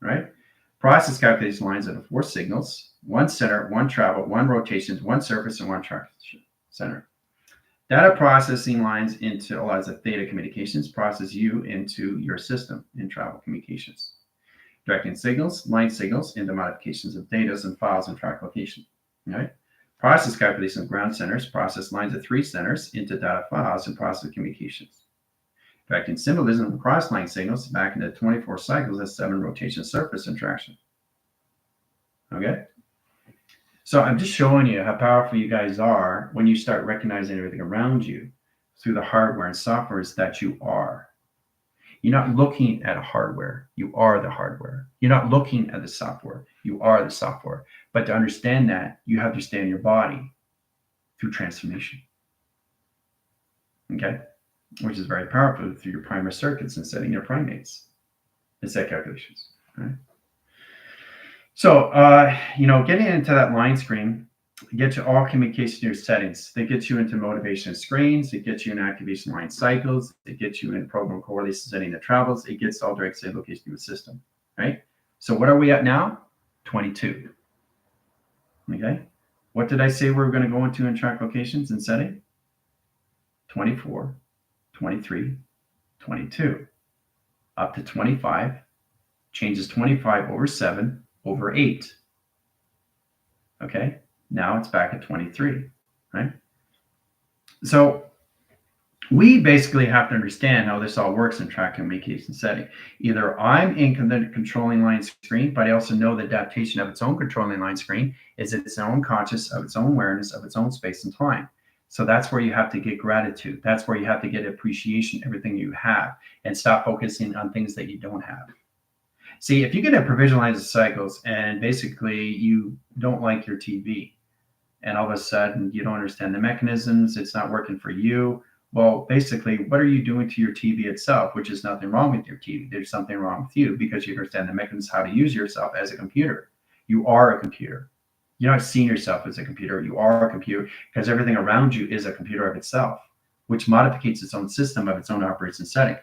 Right? Process calculation lines into 4 signals, 1 center, 1 travel, 1 rotations, 1 surface, and 1 track center. Data processing lines into lines of theta communications, process you into your system in travel communications. Directing signals, line signals into modifications of data and files and track location. Right? Process calculation of ground centers, process lines of 3 centers into data files and process communications. Directing symbolism and cross-line signals back into 24 cycles as 7 rotation surface interaction. Okay? So I'm just showing you how powerful you guys are when you start recognizing everything around you through the hardware and softwares that you are. You're not looking at a hardware. You are the hardware. You're not looking at the software. You are the software. But to understand that, you have to understand your body through transformation. Okay? Which is very powerful through your primer circuits and setting your primates and set calculations. Right? So, getting into that line screen, get you all communication your settings. They get you into motivation screens. It gets you in activation line cycles. It gets you in program correlation setting that travels. It gets all direct state location to the system. Right? So what are we at now? 22. Okay. What did I say we were going to go into in track locations and setting? 24. 23, 22, up to 25, changes 25 over 7 over 8. Okay, now it's back at 23, right? So we basically have to understand how this all works in track communication setting. Either I'm in the controlling line screen, but I also know the adaptation of its own controlling line screen is its own conscious of its own awareness of its own space and time. So that's where you have to get gratitude. That's where you have to get appreciation, everything you have, and stop focusing on things that you don't have. See, if you get a provisionalized cycles and basically you don't like your TV and all of a sudden you don't understand the mechanisms, it's not working for you. Well, basically, what are you doing to your TV itself, which is nothing wrong with your TV. There's something wrong with you because you understand the mechanisms, how to use yourself as a computer. You are a computer. You're not seeing yourself as a computer. You are a computer because everything around you is a computer of itself, which modifies its own system of its own operation setting.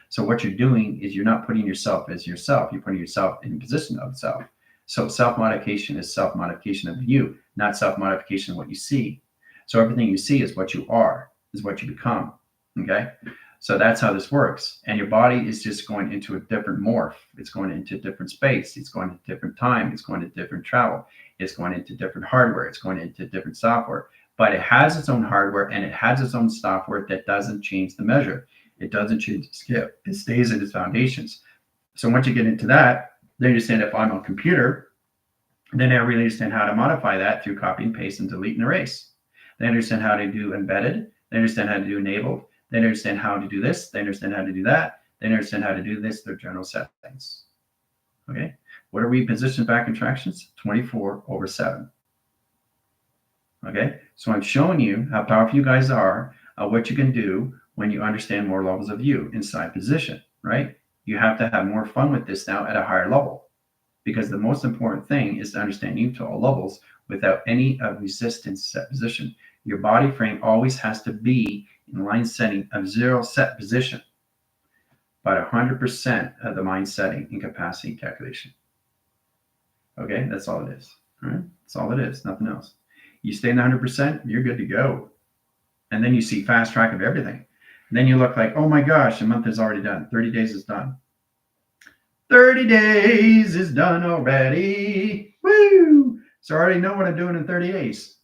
So what you're doing is you're not putting yourself as yourself. You're putting yourself in position of self. So self-modification is self-modification of you, not self-modification of what you see. So everything you see is what you are, is what you become. Okay? So that's how this works. And your body is just going into a different morph. It's going into different space. It's going to different time. It's going to different travel. It's going into different hardware. It's going into different software. But it has its own hardware and it has its own software that doesn't change the measure. It doesn't change the scale. It stays at its foundations. So once you get into that, then you understand if I'm on a computer, then I really understand how to modify that through copy and paste and delete and erase. They understand how to do embedded. They understand how to do enabled. They understand how to do this. They understand how to do that. They understand how to do this. They're general settings. Okay. What are we positioned back in tractions? 24/7. Okay. So I'm showing you how powerful you guys are, what you can do when you understand more levels of you inside position, right? You have to have more fun with this now at a higher level, because the most important thing is to understand you to all levels without any resistance set position. Your body frame always has to be in line setting of 0 set position, but 100% of the mind setting in capacity calculation. Okay, that's all it is. All right, that's all it is, nothing else. You stay in the 100%, you're good to go. And then you see fast track of everything. And then you look like, oh my gosh, a month is already done. 30 days is done. 30 days is done already. Woo! So I already know what I'm doing in 30 days.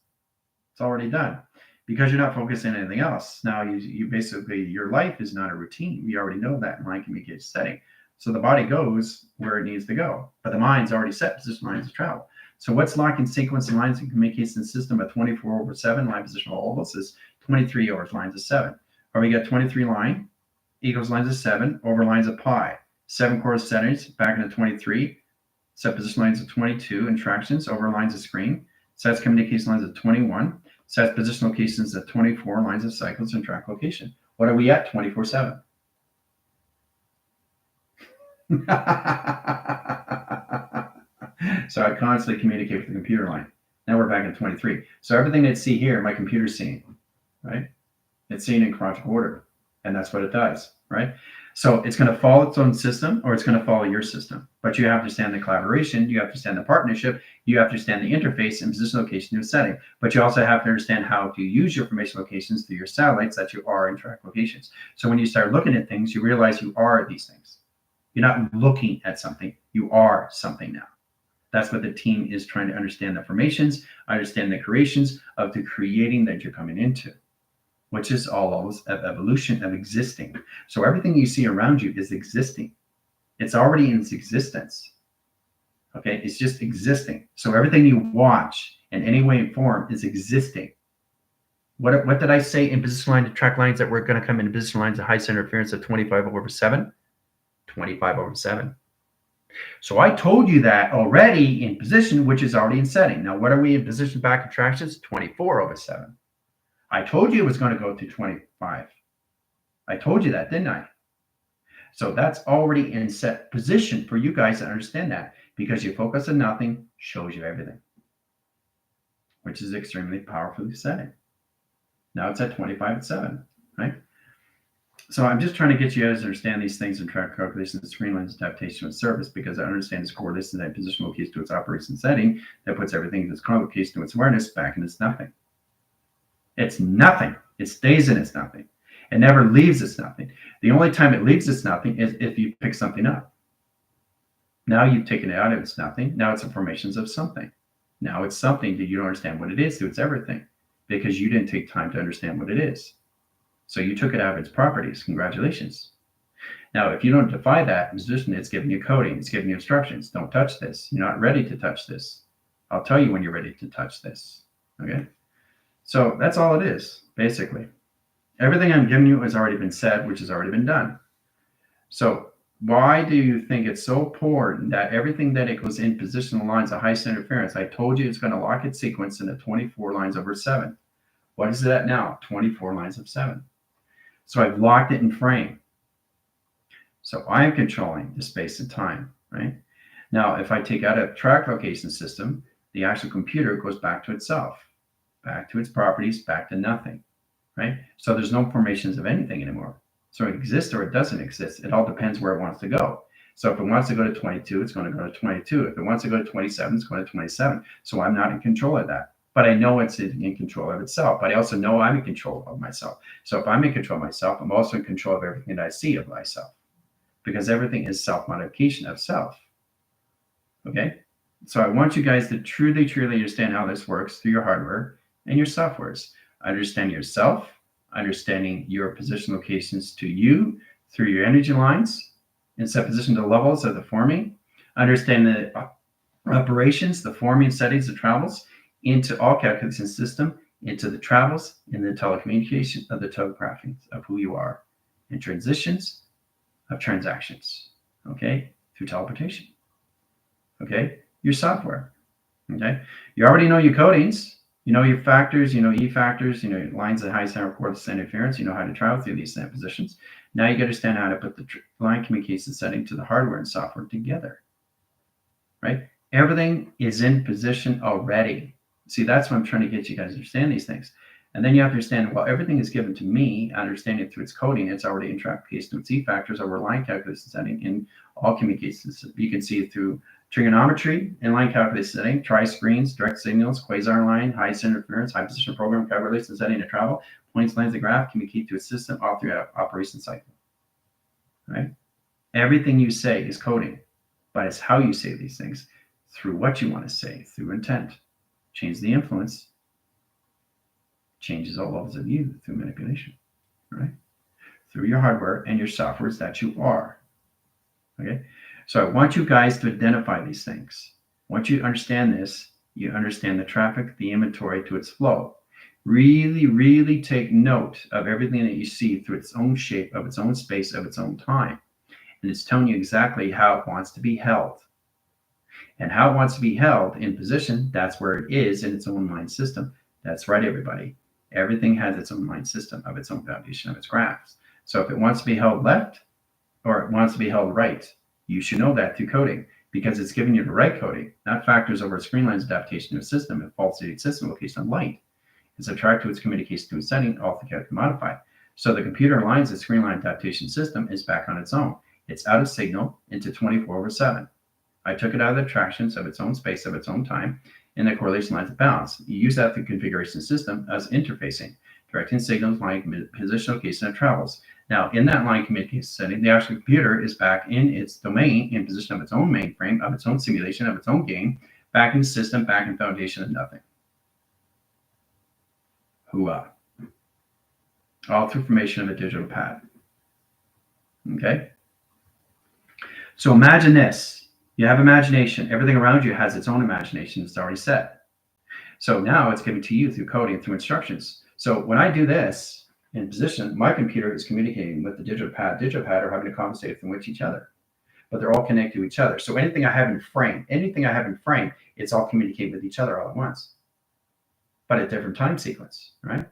It's already done because you're not focusing on anything else. Now you basically, your life is not a routine. You already know that in mind communication setting. So the body goes where it needs to go, but the mind's already set position lines of travel. So what's locking sequence and lines in communication system of 24/7 line position of all this is 23 over lines of 7. Or we get 23 line equals lines of 7 over lines of pi. 7 course settings back into 23. Set position lines of 22 and tractions over lines of screen. Sets communication lines of 21. Sets position locations of 24 lines of cycles and track location. What are we at 24/7? So I constantly communicate with the computer line. Now we're back in 23. So everything that see here, my computer's seeing, right? It's seen in chronological order, and that's what it does, right? So it's going to follow its own system, or it's going to follow your system. But you have to understand the collaboration, you have to understand the partnership, you have to understand the interface and position location to setting. But you also have to understand how to use your information locations through your satellites that you are in track locations. So when you start looking at things, you realize you are these things. You're not looking at something, you are something now. That's what the team is trying to understand, the formations, understand the creations of the creating that you're coming into, which is all levels of evolution of existing. So everything you see around you is existing. It's already in its existence. Okay, it's just existing. So everything you watch in any way and form is existing. What did I say in position line to track lines that we're going to come in position lines of high center interference of 25/7? 25/7. So I told you that already in position, which is already in setting. Now, what are we in position back in tractions? 24/7. I told you it was going to go to 25. I told you that, didn't I? So that's already in set position for you guys to understand that, because you focus on nothing shows you everything, which is extremely powerfully setting. Now it's at 25/7, right? So I'm just trying to get you guys to understand these things and track calculations, screen lines, adaptation with service, because I understand its coordinates and position location to its operation setting that puts everything in its collocation to its awareness back in its nothing. It's nothing. It stays in its nothing. It never leaves its nothing. The only time it leaves its nothing is if you pick something up. Now you've taken it out of its nothing. Now it's formations of something. Now it's something that you don't understand what it is to its everything, because you didn't take time to understand what it is. So you took it out of its properties. Congratulations. Now, if you don't defy that position, it's giving you coding. It's giving you instructions. Don't touch this. You're not ready to touch this. I'll tell you when you're ready to touch this. Okay? So that's all it is, basically. Everything I'm giving you has already been said, which has already been done. So why do you think it's so important that everything that it goes in positional lines of high center interference, I told you it's going to lock its sequence into 24 lines over 7. What is it at now? 24 lines of 7. So I've locked it in frame. So I'm controlling the space and time, right? Now, if I take out a track location system, the actual computer goes back to itself, back to its properties, back to nothing, right? So there's no formations of anything anymore. So it exists or it doesn't exist. It all depends where it wants to go. So if it wants to go to 22, it's going to go to 22. If it wants to go to 27, it's going to 27. So I'm not in control of that. But I know it's in control of itself. But I also know I'm in control of myself. So if I'm in control of myself, I'm also in control of everything that I see of myself. Because everything is self-modification of self. Okay? So I want you guys to truly, truly understand how this works through your hardware and your softwares. Understand yourself, understanding your position locations to you through your energy lines, and set position to levels of the forming. Understand the operations, the forming settings, the travels into all calculation system, into the travels, in the telecommunication of the telegraphing of who you are, and transitions of transactions, okay, through teleportation, okay, your software, okay. You already know your codings, you know your factors, you know E factors, you know your lines of high center coordinates interference, you know how to travel through these positions. Now you understand how to put the line communication setting to the hardware and software together, right? Everything is in position already. See, that's what I'm trying to get you guys to understand these things. And then you have to understand, well, everything is given to me. I understand it through its coding. It's already interacted to its E factors over line calculation setting in all communications. You can see it through trigonometry and line calculation setting, tri-screens, direct signals, quasar line, high center interference, high position program calculation setting to travel, points, lines, and graph communicate to a system all through operation cycle. Right? Everything you say is coding, but it's how you say these things through what you want to say, through intent. Change the influence, changes all levels of you through manipulation, right? Through your hardware and your softwares that you are. Okay, so I want you guys to identify these things. Once you understand this, you understand the traffic, the inventory to its flow. Really, really take note of everything that you see through its own shape, of its own space, of its own time. And it's telling you exactly how it wants to be held. And how it wants to be held in position, that's where it is in its own mind system. That's right, everybody. Everything has its own mind system of its own foundation of its graphs. So if it wants to be held left or it wants to be held right, you should know that through coding because it's giving you the right coding, not factors over screen lines adaptation to a system and false system location on light. It's attracted to its communication to a setting, altogether modified. So the computer aligns the screen line adaptation system is back on its own. It's out of signal into 24/7. I took it out of the attractions of its own space, of its own time, and the correlation lines of balance. You use that through configuration system as interfacing, directing signals like position, location, and travels. Now, in that line communication setting, the actual computer is back in its domain, in position of its own mainframe, of its own simulation, of its own game, back in the system, back in foundation of nothing. Hooah. All through formation of a digital pad. Okay? So imagine this. You have imagination. Everything around you has its own imagination. It's already set. So now it's given to you through coding, through instructions. So when I do this in position, my computer is communicating with the digital pad. Digital pad are having a conversation with each other, but they're all connected to each other. So anything I have in frame, it's all communicating with each other all at once, but at different time sequence, right?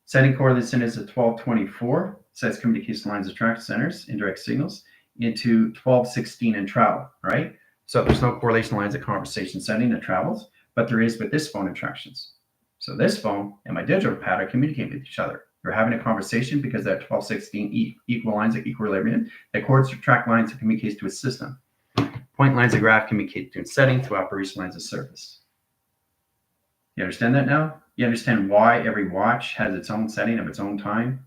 Setting correlation is at 1224, sets communication lines attract centers, indirect signals into 1216 and travel, right? So there's no correlation lines of conversation setting that travels, but there is with this phone attractions. So this phone and my digital pad are communicating with each other. They're having a conversation because that 1216 equal lines of equilibrium that cords track lines that communicates to a system. Point lines of graph communicate to its setting to operation lines of surface. You understand that now? You understand why every watch has its own setting of its own time?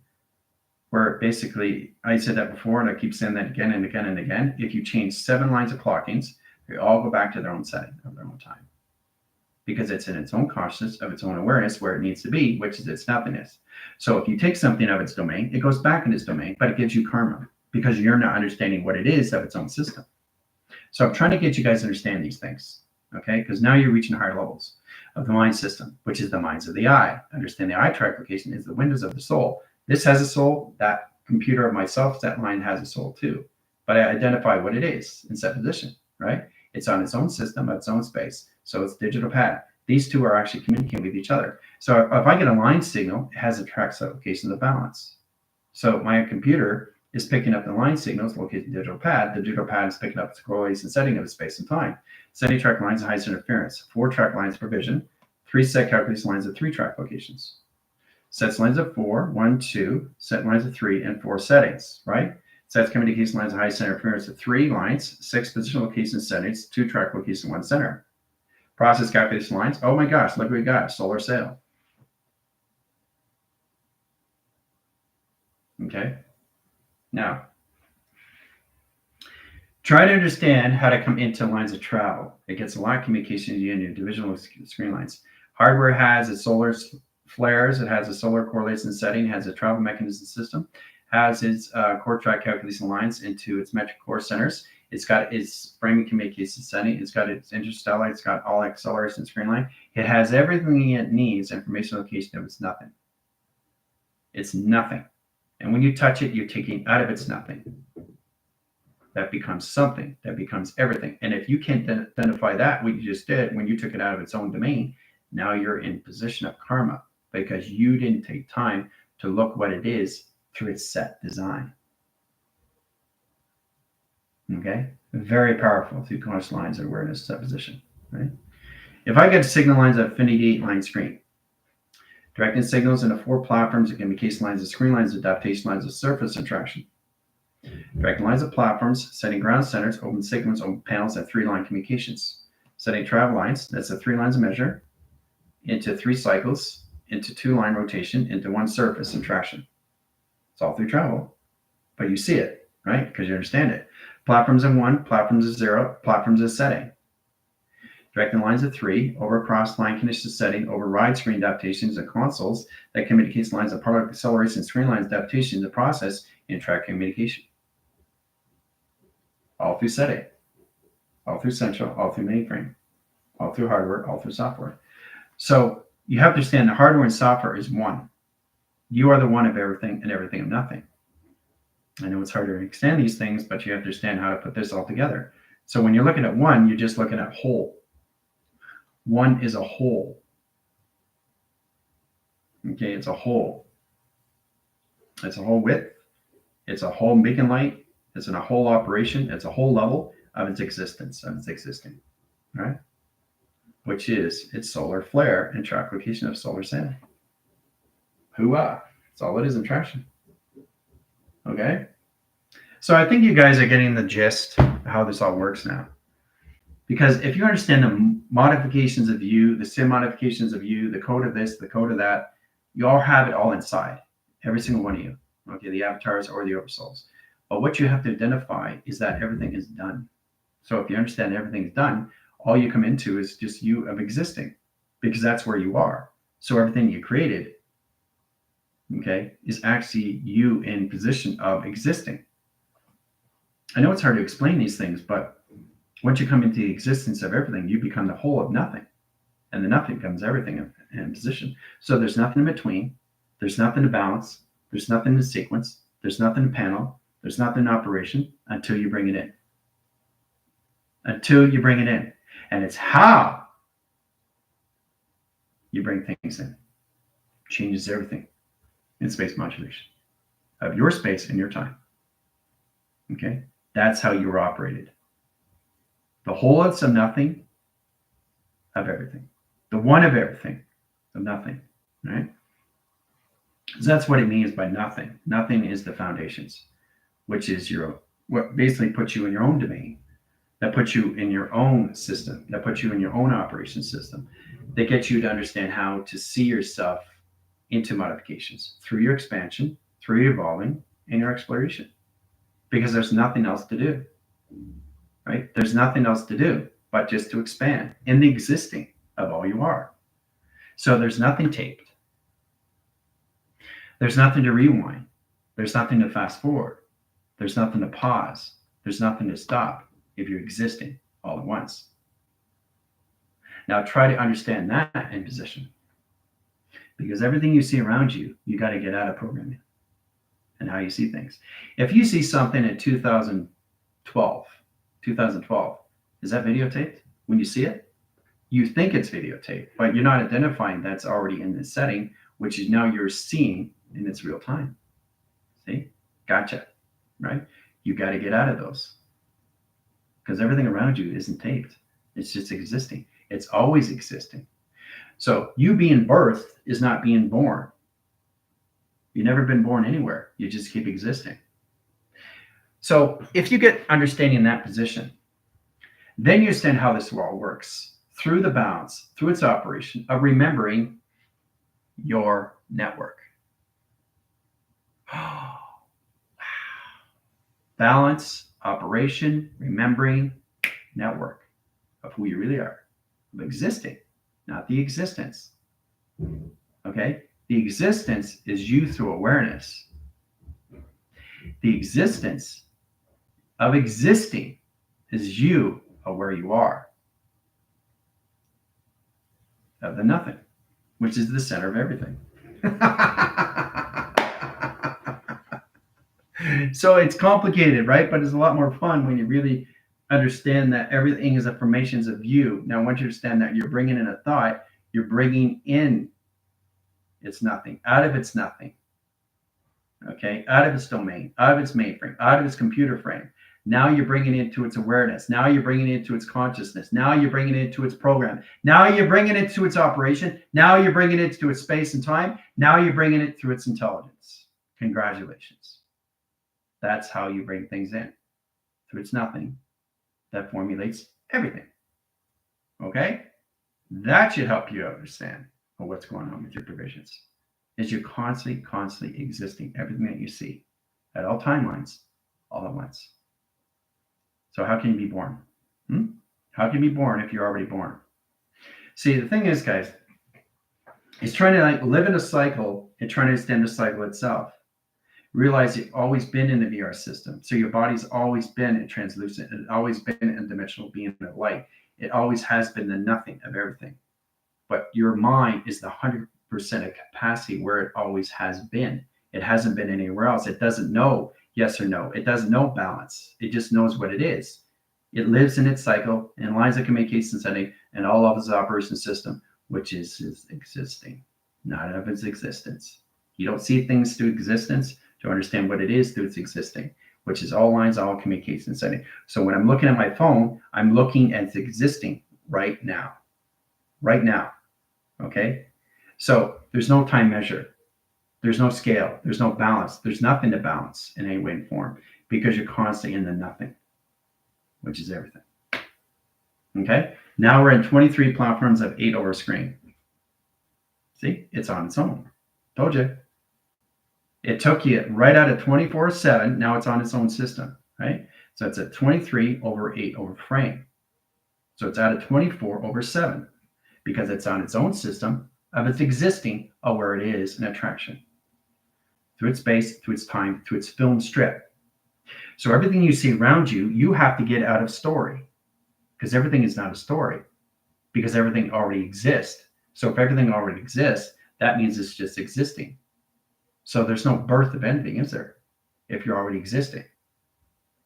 Where basically, I said that before, and I keep saying that again and again and again. If you change 7 lines of clockings, they all go back to their own setting of their own time. Because it's in its own consciousness, of its own awareness, where it needs to be, which is its nothingness. So if you take something of its domain, it goes back in its domain, but it gives you karma because you're not understanding what it is of its own system. So I'm trying to get you guys to understand these things, okay? Because now you're reaching higher levels of the mind system, which is the minds of the eye. Understand the eye track location is the windows of the soul. This has a soul. That computer of myself, that mind has a soul too. But I identify what it is in set position, right? It's on its own system, its own space. So it's digital pad. These two are actually communicating with each other. So if I get a line signal, it has a track set location of balance. So my computer is picking up the line signals located in the digital pad. The digital pad is picking up the correlation setting of the space and time. Setting track lines of highest interference. 4 track lines per vision. 3 set calculation lines of 3 track locations. Sets lines of 4, 1, 2, set lines of 3, and 4 settings, right? Sets Sets communication lines of high center appearance of 3 lines, 6 position location settings, 2 track location, 1 center. Process calculation lines. Oh my gosh, look what we got. Solar sail. Okay. Now, try to understand how to come into lines of travel. It gets a lot of communication in your divisional screen lines. Hardware has its solar flares. It has a solar correlation setting. It has a travel mechanism system. Has its core track calculation lines into its metric core centers. It's got its framing communication setting. It's got its interstellar. It's got all acceleration screen line. It has everything it needs. Information location of it's nothing. It's nothing. And when you touch it, you're taking out of its nothing. That becomes something. That becomes everything. And if you can't identify that, what you just did when you took it out of its own domain, now you're in position of karma because you didn't take time to look what it is through its set design. Okay? Very powerful through conscious lines of awareness supposition. Right? If I get signal lines of affinity 8-line screen, directing signals into 4 platforms and communication lines of screen lines, adaptation lines of surface interaction. Directing lines of platforms, setting ground centers, open segments, open panels, and 3-line communications. Setting travel lines, that's the 3 lines of measure, into 3 cycles, into 2-line rotation, into 1 surface interaction. It's all through travel, but you see it, right? Because you understand it. Platforms of 1, platforms of 0, platforms of setting. Directing lines of 3, over cross line condition setting, over ride screen adaptations and consoles that communicates lines of product acceleration, screen lines adaptation to process and track communication. All through setting, all through central, all through mainframe, all through hardware, all through software. So you have to understand the hardware and software is one. You are the one of everything and everything of nothing. I know it's hard to understand these things, but you have to understand how to put this all together. So when you're looking at one, you're just looking at whole. One is a whole. Okay, it's a whole. It's a whole width. It's a whole beacon light. It's in a whole operation. It's a whole level of its existence, of its existing, right? Which is its solar flare and track location of solar sail. Hooah! That's all it is in traction. Okay? So I think you guys are getting the gist of how this all works now. Because if you understand the modifications of you, the sim modifications of you, the code of this, the code of that, you all have it all inside. Every single one of you. Okay, the avatars or the oversouls. But what you have to identify is that everything is done. So if you understand everything is done, all you come into is just you of existing, because that's where you are. So everything you created, okay, is actually you in position of existing. I know it's hard to explain these things, but once you come into the existence of everything, you become the whole of nothing. And the nothing becomes everything in position. So there's nothing in between. There's nothing to balance. There's nothing in sequence. There's nothing in panel. There's nothing in operation until you bring it in. Until you bring it in. And it's how you bring things in. Changes everything in space modulation of your space and your time. Okay? That's how you're operated. The wholeness of nothing, of everything. The one of everything, of nothing. Right? So that's what it means by nothing. Nothing is the foundations, which is what basically puts you in your own domain. That puts you in your own system. That puts you in your own operation system. That gets you to understand how to see yourself into modifications through your expansion, through your evolving, and your exploration. Because there's nothing else to do. Right? There's nothing else to do but just to expand in the existing of all you are. So there's nothing taped. There's nothing to rewind. There's nothing to fast forward. There's nothing to pause. There's nothing to stop if you're existing all at once. Now try to understand that in position. Because everything you see around you, you got to get out of programming and how you see things. If you see something in 2012, is that videotaped when you see it? You think it's videotaped, but you're not identifying that's already in this setting, which is now you're seeing in its real time. See? Gotcha. Right? You got to get out of those. Because everything around you isn't taped. It's just existing. It's always existing. So you being birthed is not being born. You've never been born anywhere. You just keep existing. So if you get understanding in that position, then you understand how this world works through the balance, through its operation of remembering your network. Balance, operation, remembering, network of who you really are, of existing, not the existence. Okay? The existence is you through awareness. The existence of existing is you of where you are, of the nothing, which is the center of everything. So it's complicated, right? But it's a lot more fun when you really understand that everything is affirmations of you. Now, once you understand that you're bringing in a thought, you're bringing in it's nothing, out of its nothing. Okay, out of its domain, out of its mainframe, out of its computer frame. Now you're bringing it into its awareness. Now you're bringing it into its consciousness. Now you're bringing it into its program. Now you're bringing it to its operation. Now you're bringing it to its space and time. Now you're bringing it through its intelligence. Congratulations. That's how you bring things in. Through its nothing that formulates everything. Okay? That should help you understand what's going on with your provisions. Is you're constantly existing, everything that you see at all timelines, all at once. So how can you be born? How can you be born if you're already born? See, the thing is, guys, it's trying to live in a cycle and trying to extend the cycle itself. Realize you've always been in the VR system. So your body's always been a translucent, it's always been a dimensional being of light. It always has been the nothing of everything. But your mind is the 100% of capacity where it always has been. It hasn't been anywhere else. It doesn't know yes or no. It doesn't know balance. It just knows what it is. It lives in its cycle and lines of communication setting and all of its operation system, which is existing, not of its existence. You don't see things through existence to understand what it is through its existing, which is all lines, all communication setting. So when I'm looking at my phone, I'm looking at its existing right now. Right now. Okay? So there's no time measure. There's no scale. There's no balance. There's nothing to balance in any way and form because you're constantly in the nothing, which is everything. Okay? Now we're in 23 platforms of 8 over screen. See? It's on its own. Told you. It took you right out of 24/7. Now it's on its own system, right? So it's at 23 over 8 over frame. So it's out of 24 over 7 because it's on its own system of its existing of where it is in attraction. Through its space, through its time, through its film strip. So everything you see around you, you have to get out of story because everything is not a story because everything already exists. So if everything already exists, that means it's just existing. So there's no birth of anything, is there? If you're already existing.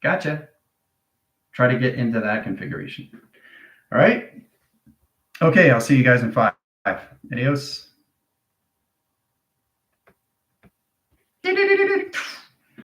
Gotcha. Try to get into that configuration. All right. Okay, I'll see you guys in 5. Adios.